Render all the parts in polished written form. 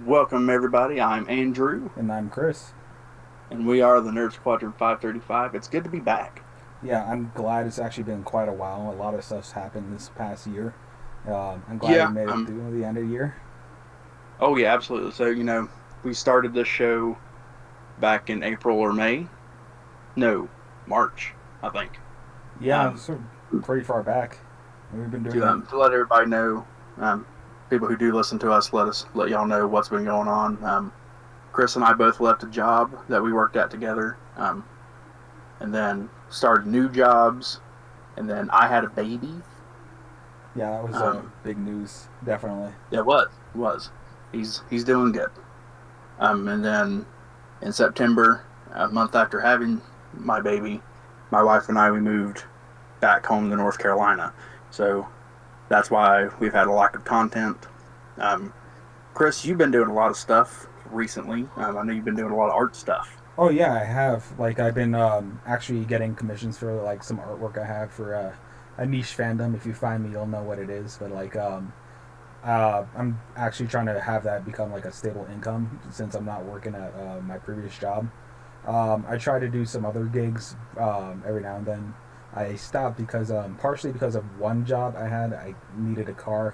Welcome, everybody. I'm Andrew, And I'm Chris. and we are the Nerd Squadron 535. It's good to be back. Yeah, I'm glad it's actually been quite a while. A lot of stuff's happened this past year. I'm glad we Yeah. made it through the end of the year. Oh, yeah, absolutely. So, we started this show back in April or May. No, March, I think. Yeah, Um, so pretty far back. And we've been to doing it. to let everybody know, people who do listen to us, let y'all know what's been going on. Chris and I both left a job that we worked at together, and then started new jobs, and then I had a baby. Yeah, that was Um, big news, definitely. it was. He's doing good. And then in September, a month after having my baby, my wife and I we moved back home to North Carolina. So that's why we've had a lack of content. Um, Chris, you've been doing a lot of stuff recently. I know you've been doing a lot of art stuff. Oh yeah, I have. Like I've been actually getting commissions for like some artwork I have for a niche fandom. If you find me, you'll know what it is. But I'm actually trying to have that become like a stable income since I'm not working at my previous job. I try to do some other gigs every now and then. I stopped because partially because of one job I had. I needed a car,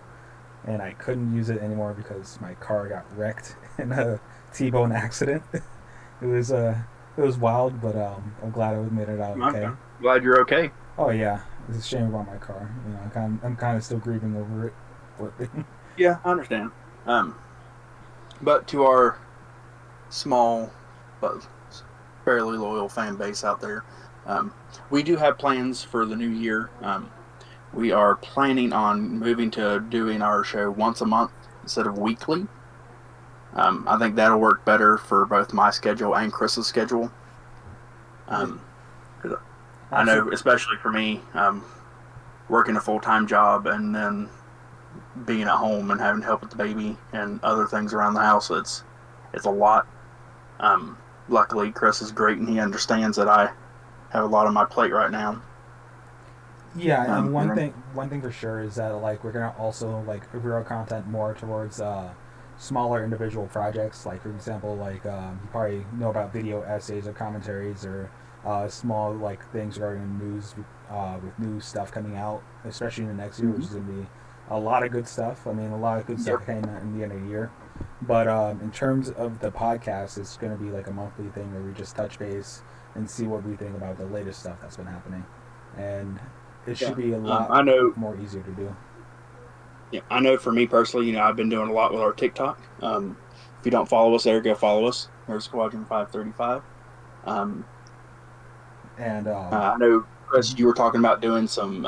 and I couldn't use it anymore because my car got wrecked in a T-bone accident. it was uh, it was wild, but I'm glad I made it out Okay. okay. Glad you're okay. Oh yeah, it's a shame about my car. I'm kind of still grieving over it, but Yeah, I understand. Um, but to our small but fairly loyal fan base out there, um, we do have plans for the new year. We are planning on moving to doing our show once a month instead of weekly. I think that'll work better for both my schedule and Chris's schedule. yeah, 'Cause I know, absolutely. especially for me, working a full time job and then being at home and having to help with the baby and other things around the house, it's a lot. Luckily, Chris is great and he understands that I have a lot on my plate right now. Yeah, and And then, one thing for sure is that like we're gonna also like grow our content more towards smaller individual projects. Like for example, like you probably know about video essays or commentaries or small like things regarding news with new stuff coming out, especially in the next year, which mhm. is gonna be a lot of good stuff. I mean, a lot of good Yep. stuff came out in the end of the year. But in terms of the podcast, it's going to be like a monthly thing where we just touch base and see what we think about the latest stuff that's been happening. And it Yeah. should be a lot I know. more easier to do. Yeah, I know. For me personally, I've been doing a lot with our TikTok. If you don't follow us there, go follow us. There's Squadron 535. Um, And I know, Chris, mhm. you were talking about doing some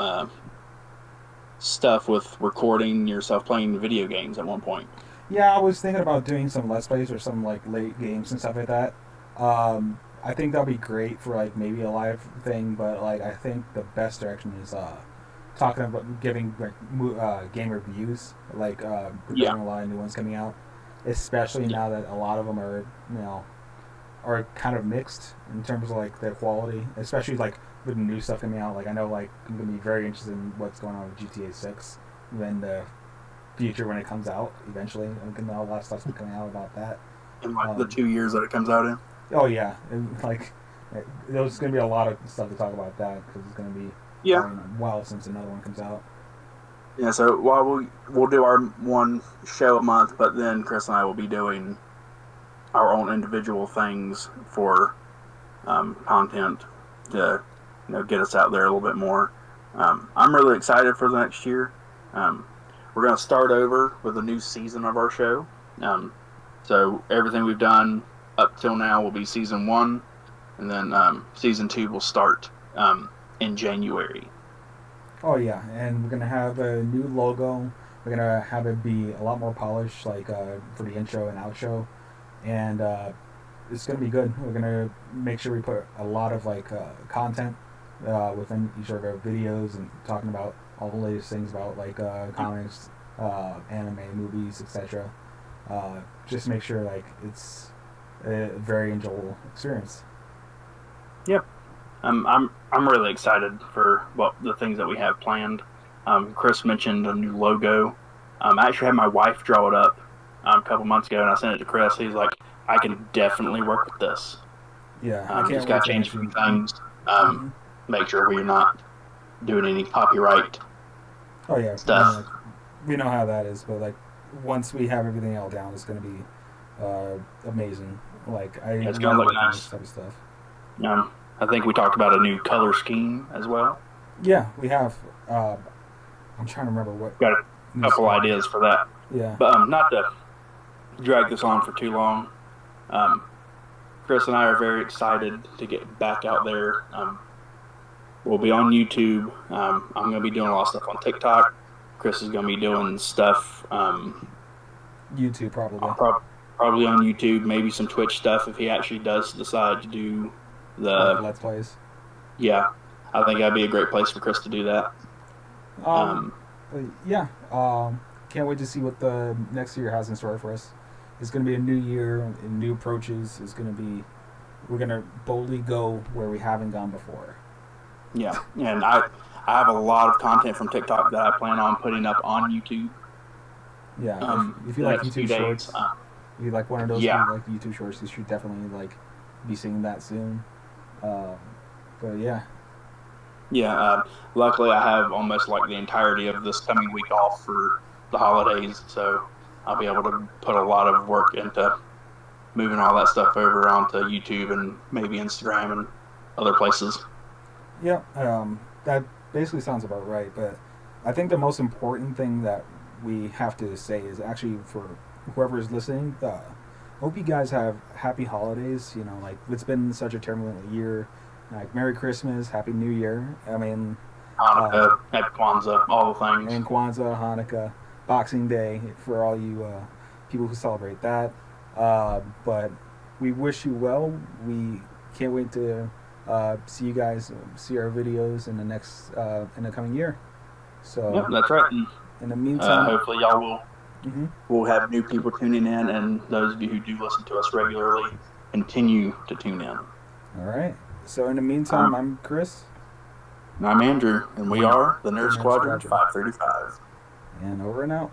stuff with recording yourself playing video games at one point. Yeah, I was thinking about doing some let's plays or some like late games and stuff like that. I think that'll be great for like maybe a live thing, but like I think the best direction is talking about giving like game reviews, like Yeah. regarding a lot of new ones coming out, especially Yeah. now that a lot of them are are kind of mixed in terms of like their quality, especially like with the new stuff coming out. Like I know like I'm gonna be very interested in what's going on with GTA 6 when the future when it comes out eventually. I think a lot of stuff's been coming out about that. In like the Um, 2 years that it comes out in. oh yeah, like there's gonna be a lot of stuff to talk about that because it's gonna be Yeah. probably a while since another one comes out. Yeah. So while we'll do our one show a month, but then Chris and I will be doing our own individual things for content to get us out there a little bit more. I'm really excited for the next year. Um, we're going to start over with a new season of our show. Um, so everything we've done up till now will be season one, and then season two will start in January. Oh yeah, and we're gonna have a new logo. We're gonna have it be a lot more polished, like for the intro and outro, and it's gonna be good. We're gonna make sure we put a lot of like content within each of our videos and talking about all the latest things about like comics, anime, movies, etc. Just make sure like it's a very enjoyable experience. Yep. I'm really excited for what the things that we have planned. Chris mentioned a new logo. I actually had my wife draw it up a couple months ago, and I sent it to Chris. He's like, I can definitely work with this. Yeah, I can't Just wait got to to change a few actually. things. Mhm. Make sure we're not doing any copyright Oh yeah, I mean, stuff. like, we know how that is, but like once we have everything all down, it's gonna be amazing. Like I Yeah, it's going love to look working on this nice. type of stuff. I think we talked about a new color scheme as well. Yeah, we have. Uh, I'm trying to remember what Got a needs to couple be. ideas for that. Yeah. But not to drag this on for too long. Um, Chris and I are very excited to get back out there. We'll be on YouTube. I'm going to be doing a lot of stuff on TikTok. Chris is going to be doing stuff YouTube probably. probably on YouTube, maybe some Twitch stuff if he actually does decide to do Like the. Let's Plays. Yeah, I think that'd be a great place for Chris to do that. Um, Um, yeah. Can't wait to see what the next year has in store for us. It's going to be a new year and new approaches. It's going to be. We're going to boldly go where we haven't gone before. yeah, and I have a lot of content from TikTok that I plan on putting up on YouTube. Yeah. If you The like next few YouTube days. Shorts, if you like one of those Yeah, who like YouTube Shorts, you should definitely like be seeing that soon. Um, but yeah. yeah. Luckily, I have almost like the entirety of this coming week off for the holidays, so I'll be able to put a lot of work into moving all that stuff over onto YouTube and maybe Instagram and other places. Yeah, that basically sounds about right. But I think the most important thing that we have to say is actually for whoever is listening. Hope you guys have happy holidays. You know, like it's been such a turbulent year. Like Merry Christmas, Happy New Year. I mean, Hanukkah, Happy Kwanzaa, all the things. and Kwanzaa, Hanukkah, Boxing Day for all you people who celebrate that. But we wish you well. We can't wait to see you guys, see our videos in the next in the coming year. Yep, So that's right. And in the meantime, hopefully, y'all will mhm. we'll have new people tuning in, and those of you who do listen to us regularly continue to tune in. All right. So in the meantime, Um, I'm Chris, I'm Andrew, and we and are the the Nerd Nerd Squadron Squadron, 535. and over and out.